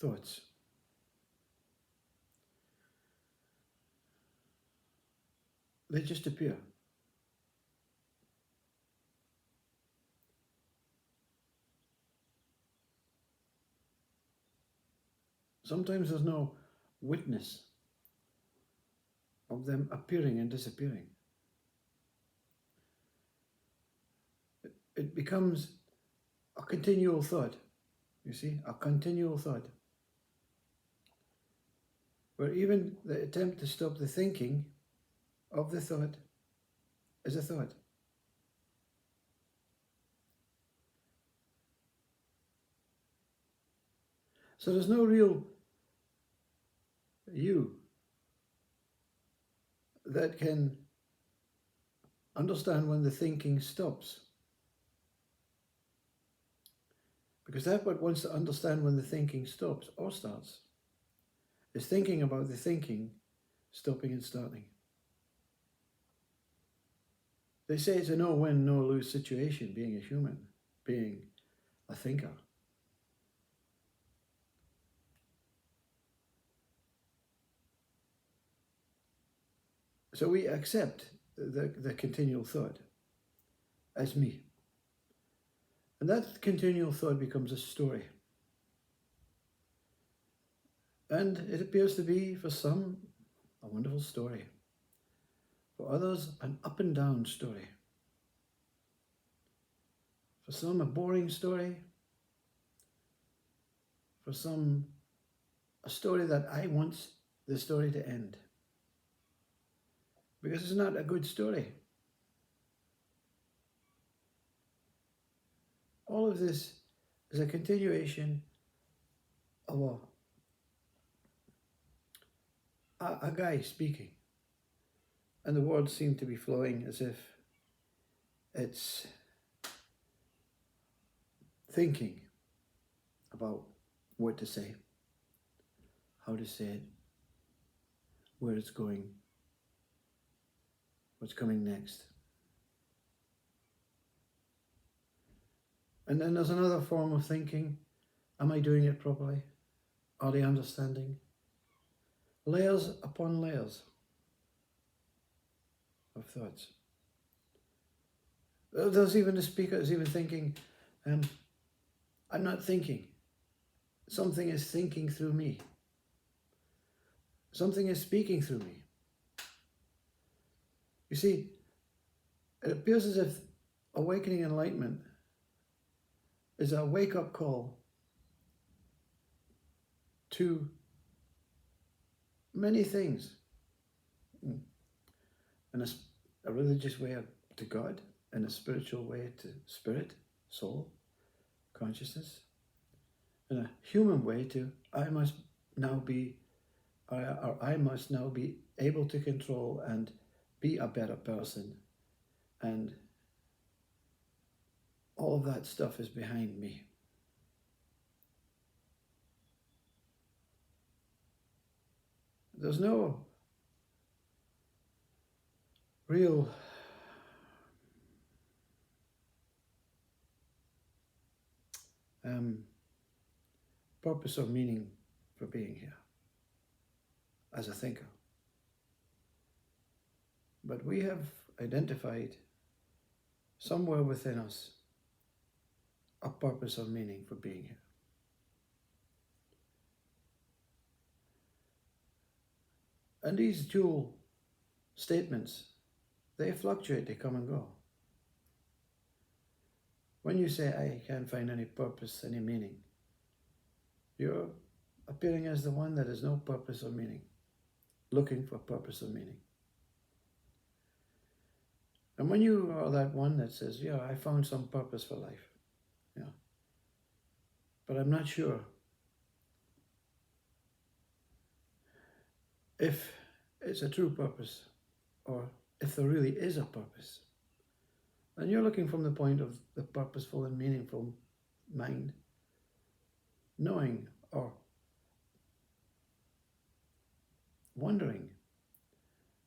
thoughts. They just appear. Sometimes there's no witness of them appearing and disappearing. It becomes a continual thought, you see, a continual thought. Where even the attempt to stop the thinking of the thought is a thought. So there's no real you that can understand when the thinking stops. Because that what wants to understand when the thinking stops or starts is thinking about the thinking stopping and starting. They say it's a no-win, no-lose situation being a human, being a thinker. So we accept the continual thought as me. And that continual thought becomes a story. And it appears to be, for some, a wonderful story. For others, an up and down story. For some, a boring story. For some, a story that I want the story to end. Because it's not a good story. All of this is a continuation of a guy speaking. And the words seem to be flowing as if it's thinking about what to say, how to say it, where it's going, what's coming next. And then there's another form of thinking. Am I doing it properly? Are they understanding? Layers upon layers of thoughts. There's even the speaker is even thinking, I'm not thinking. Something is thinking through me. Something is speaking through me. You see, it appears as if awakening enlightenment is a wake-up call to many things. In a religious way to God, in a spiritual way to spirit, soul, consciousness, in a human way to I must now be able to control and be a better person, and all of that stuff is behind me. There's no real purpose or meaning for being here as a thinker. But we have identified somewhere within us a purpose or meaning for being here. And these dual statements, they fluctuate, they come and go. When you say, I can't find any purpose, any meaning, you're appearing as the one that has no purpose or meaning, looking for purpose or meaning. And when you are that one that says, yeah, I found some purpose for life, yeah, but I'm not sure if it's a true purpose or if there really is a purpose. And you're looking from the point of the purposeful and meaningful mind, knowing or wondering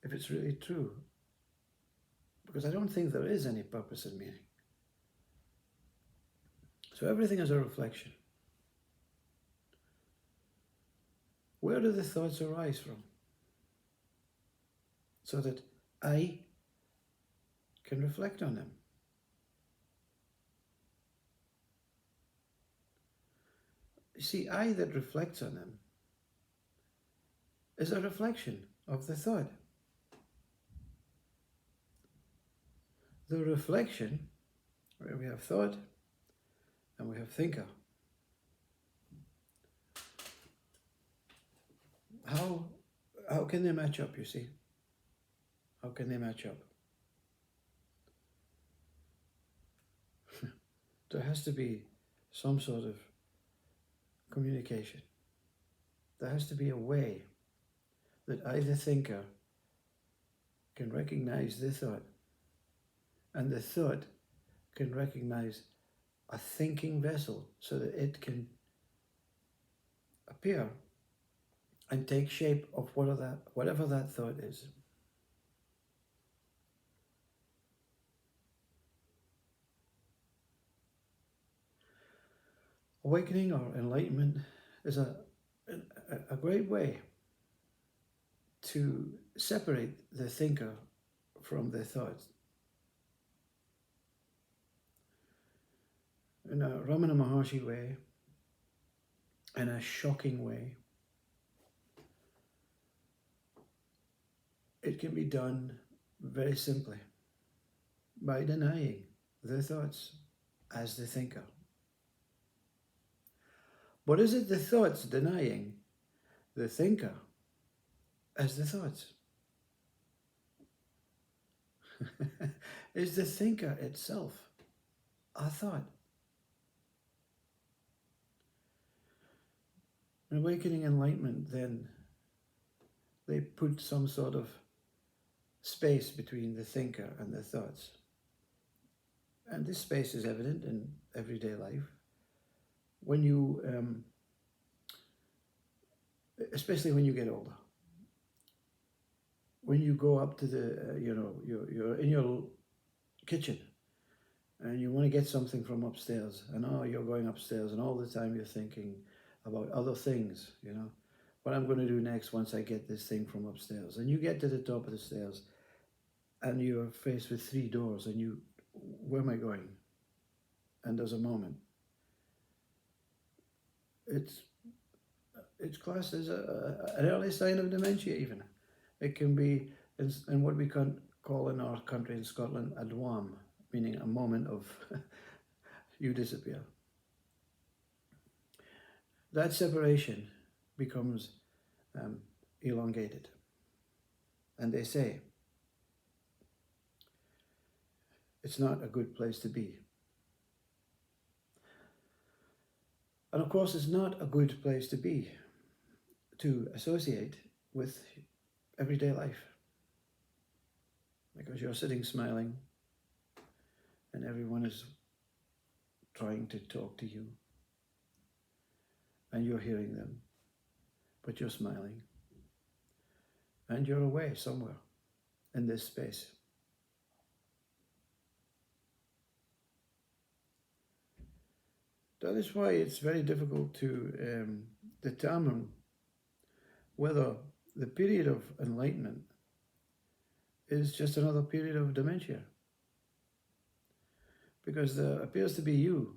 if it's really true. Because I don't think there is any purpose and meaning. So everything is a reflection. Where do the thoughts arise from? So that I can reflect on them. You see, I that reflects on them is a reflection of the thought. The reflection, where we have thought and we have thinker. How can they match up, you see? How can they match up? There has to be some sort of communication. There has to be a way that I, the thinker, can recognize the thought, and the thought can recognize a thinking vessel so that it can appear and take shape of whatever that thought is. Awakening or enlightenment is a great way to separate the thinker from the thought. In a Ramana Maharshi way, in a shocking way, it can be done very simply by denying the thoughts as the thinker. But is it the thoughts denying the thinker as the thoughts? Is the thinker itself a thought? In awakening enlightenment, then, they put some sort of space between the thinker and the thoughts. And this space is evident in everyday life. When you, especially when you get older, when you go up to the, you're in your kitchen and you want to get something from upstairs, and you're going upstairs, and all the time you're thinking about other things, what I'm going to do next once I get this thing from upstairs. And you get to the top of the stairs and you're faced with 3 doors, and where am I going? And there's a moment. It's classed as an early sign of dementia even. It can be in what we call in our country in Scotland a dwam, meaning a moment of you disappear. That separation becomes elongated. And they say it's not a good place to be. And of course, it's not a good place to be to associate with everyday life, because you're sitting smiling and everyone is trying to talk to you and you're hearing them, but you're smiling and you're away somewhere in this space. That is why it's very difficult to determine whether the period of enlightenment is just another period of dementia. Because there appears to be you.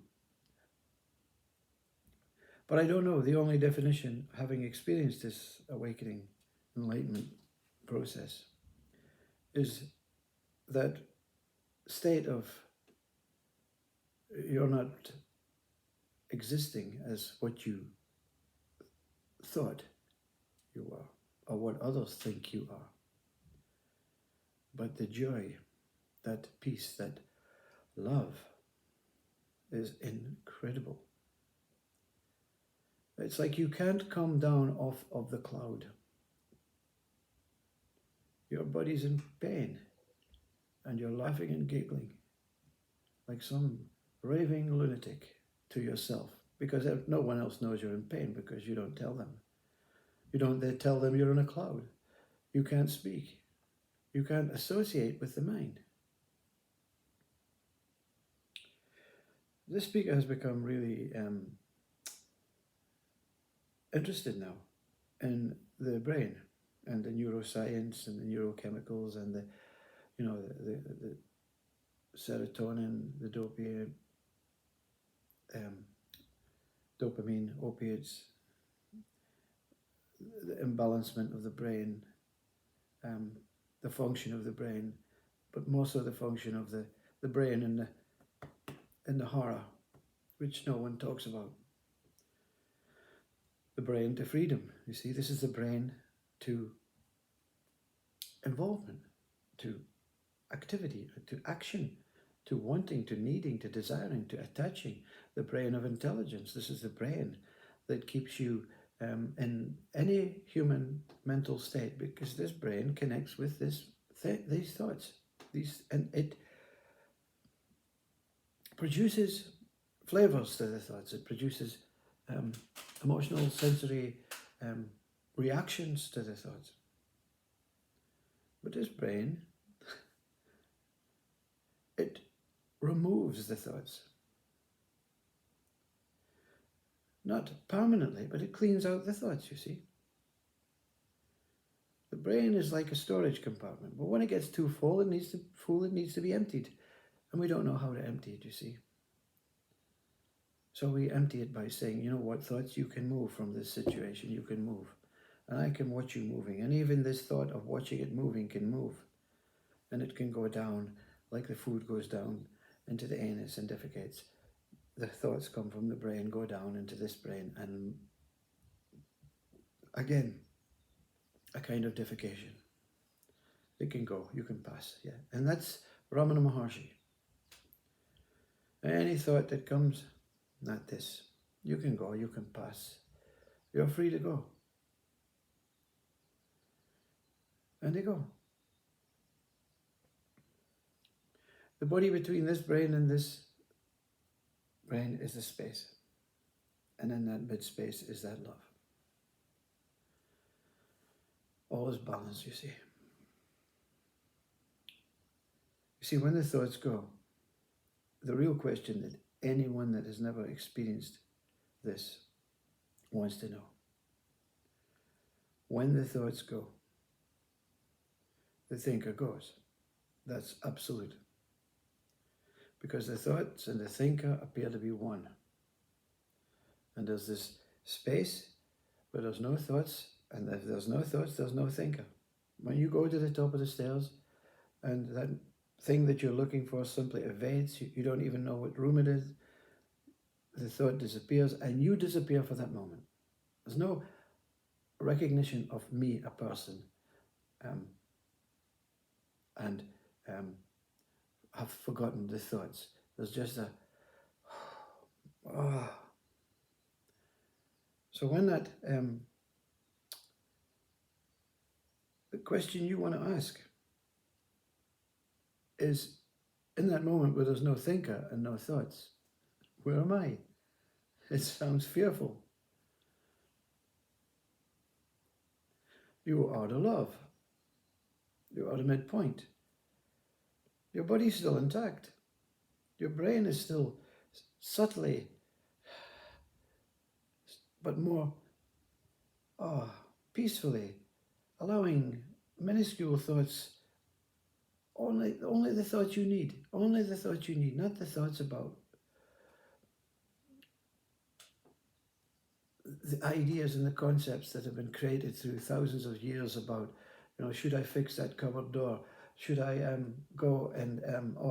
But I don't know, the only definition, having experienced this awakening, enlightenment process, is that state of you're not existing as what you thought you are, or what others think you are. But the joy, that peace, that love is incredible. It's like you can't come down off of the cloud. Your body's in pain and you're laughing and giggling like some raving lunatic to yourself, because no one else knows you're in pain, because you don't tell them. They tell them you're in a cloud. You can't speak. You can't associate with the mind. This speaker has become really interested now in the brain, and the neuroscience and the neurochemicals and the the serotonin, the um, dopamine, opiates, the imbalancement of the brain, um, the function of the brain, but more so the function of the brain in the horror, which no one talks about. The brain to freedom. You see, this is the brain to involvement, to activity, to action, to wanting, to needing, to desiring, to attaching. The brain of intelligence. This is the brain that keeps you in any human mental state, because this brain connects with these thoughts, and it produces flavors to the thoughts. It produces emotional, sensory reactions to the thoughts. But this brain, it removes the thoughts. Not permanently, but it cleans out the thoughts, you see. The brain is like a storage compartment, but when it gets too full, it needs to be emptied. And we don't know how to empty it, you see. So we empty it by saying, you know what, thoughts, you can move from this situation, you can move. And I can watch you moving. And even this thought of watching it moving can move. And it can go down like the food goes down into the anus and defecates. The thoughts come from the brain, go down into this brain, and again, a kind of defecation. It can go, you can pass, yeah. And that's Ramana Maharshi. Any thought that comes, not this. You can go, you can pass. You're free to go. And they go. The body between this brain and this brain is the space. And in that mid-space is that love. All is balance, you see. You see, when the thoughts go, the real question that anyone that has never experienced this wants to know. When the thoughts go, the thinker goes. That's absolute. Because the thoughts and the thinker appear to be one. And there's this space where there's no thoughts, and if there's no thoughts, there's no thinker. When you go to the top of the stairs and that thing that you're looking for simply evades, you don't even know what room it is, the thought disappears and you disappear for that moment. There's no recognition of me, a person, and have forgotten the thoughts. There's just a So when that the question you want to ask is, in that moment where there's no thinker and no thoughts, where am I? It sounds fearful. You are the love. You are the midpoint. Your body's still intact. Your brain is still subtly, but more peacefully, allowing minuscule thoughts, only the thoughts you need, not the thoughts about the ideas and the concepts that have been created through thousands of years about, should I fix that cupboard door? Should I go and,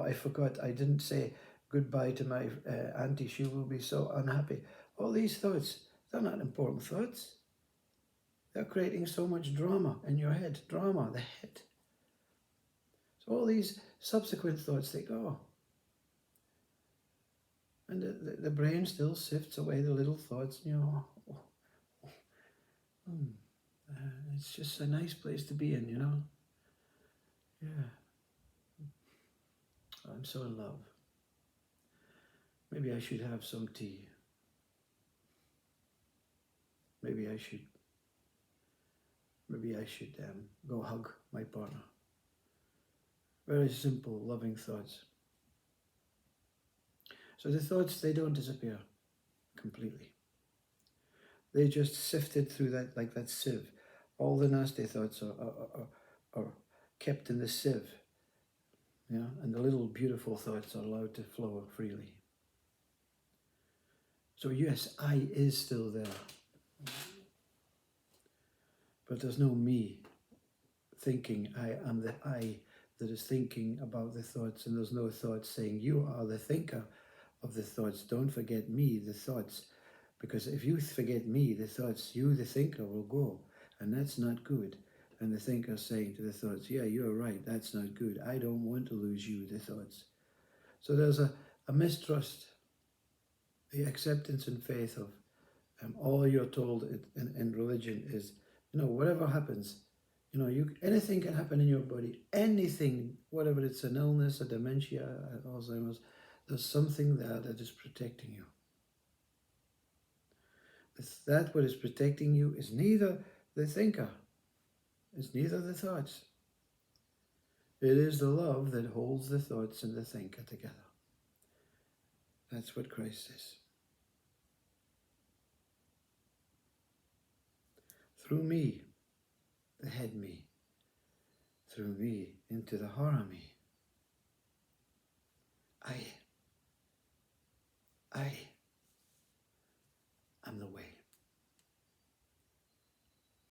I forgot, I didn't say goodbye to my auntie, she will be so unhappy. All these thoughts, they're not important thoughts. They're creating so much drama in your head, the head. So all these subsequent thoughts, they go. And the brain still sifts away the little thoughts, it's just a nice place to be in, Yeah. I'm so in love. Maybe I should have some tea. Maybe I should go hug my partner. Very simple, loving thoughts. So the thoughts, they don't disappear completely. They just sifted through that like that sieve. All the nasty thoughts are kept in the sieve, and the little beautiful thoughts are allowed to flow freely. So yes, I is still there, but there's no me thinking I am the I that is thinking about the thoughts, and there's no thoughts saying you are the thinker of the thoughts. Don't forget me, the thoughts, because if you forget me, the thoughts, you, the thinker, will go, and that's not good. And the thinker saying to the thoughts, yeah, you're right, that's not good. I don't want to lose you, the thoughts. So there's a mistrust, the acceptance and faith of all you're told in religion is, whatever happens, anything can happen in your body, anything, whatever it's an illness, a dementia, Alzheimer's, there's something there that is protecting you. That what is protecting you is neither the thinker, it's neither the thoughts. It is the love that holds the thoughts and the thinker together. That's what Christ says. Through me, the head me, through me into the horror me. I